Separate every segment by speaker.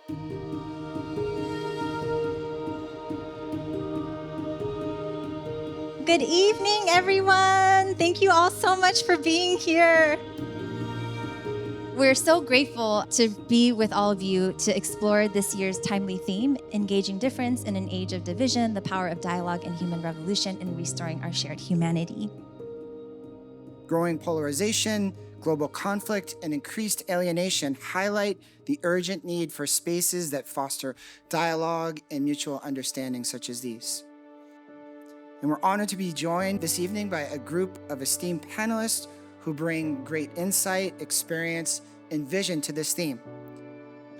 Speaker 1: Good evening, everyone. Thank you all so much for being here. We're so grateful to be with all of you to explore this year's timely theme, Engaging Difference in an Age of Division, the Power of Dialogue and Human Revolution in Restoring Our Shared Humanity.
Speaker 2: Growing polarization, global conflict, and increased alienation highlight the urgent need for spaces that foster dialogue and mutual understanding such as these. And we're honored to be joined this evening by a group of esteemed panelists who bring great insight, experience, and vision to this theme.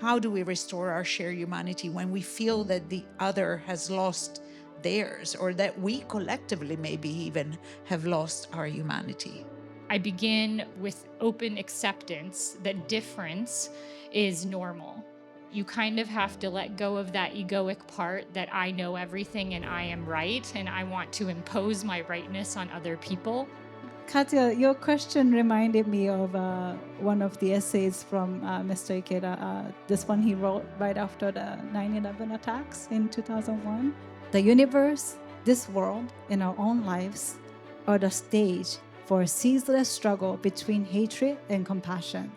Speaker 3: How do we restore our shared humanity when we feel that the other has lost theirs, or that we collectively maybe even have lost our humanity?
Speaker 4: I begin with open acceptance that difference is normal. You kind of have to let go of that egoic part that I know everything and I am right, and I want to impose my rightness on other people.
Speaker 5: Katya, your question reminded me of one of the essays from Mr. Ikeda. This one he wrote right after the 9/11 attacks in 2001. The universe, this world, and our own lives are the stage for a ceaseless struggle between hatred and compassion.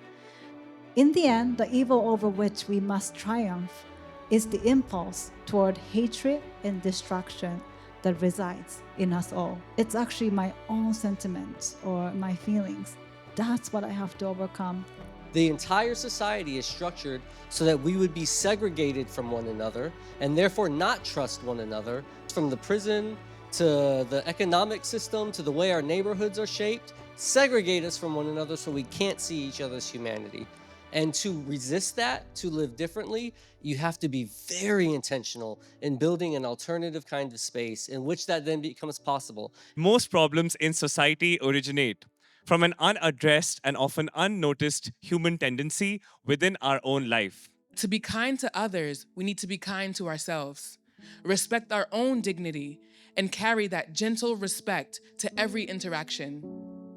Speaker 5: In the end, the evil over which we must triumph is the impulse toward hatred and destruction that resides in us all. It's actually my own sentiments or my feelings. That's what I have to overcome.
Speaker 6: The entire society is structured so that we would be segregated from one another and therefore not trust one another. From the prison to the economic system to the way our neighborhoods are shaped, segregate us from one another so we can't see each other's humanity. And to resist that, to live differently, you have to be very intentional in building an alternative kind of space in which that then becomes possible.
Speaker 7: Most problems in society originate from an unaddressed and often unnoticed human tendency within our own life.
Speaker 8: To be kind to others, we need to be kind to ourselves, respect our own dignity, and carry that gentle respect to every interaction.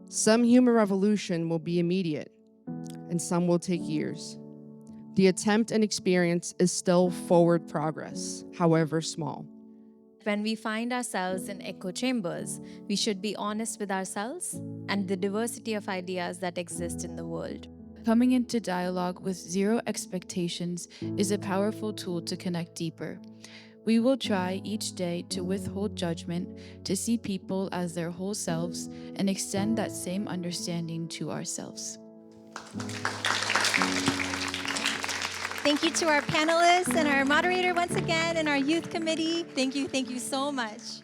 Speaker 9: Some human revolution will be immediate, and some will take years. The attempt and experience is still forward progress, however small.
Speaker 10: When we find ourselves in echo chambers, we should be honest with ourselves and the diversity of ideas that exist in the world.
Speaker 11: Coming into dialogue with zero expectations is a powerful tool to connect deeper. We will try each day to withhold judgment, to see people as their whole selves, and extend that same understanding to ourselves.
Speaker 1: Thank you to our panelists and our moderator once again and our youth committee. Thank you so much.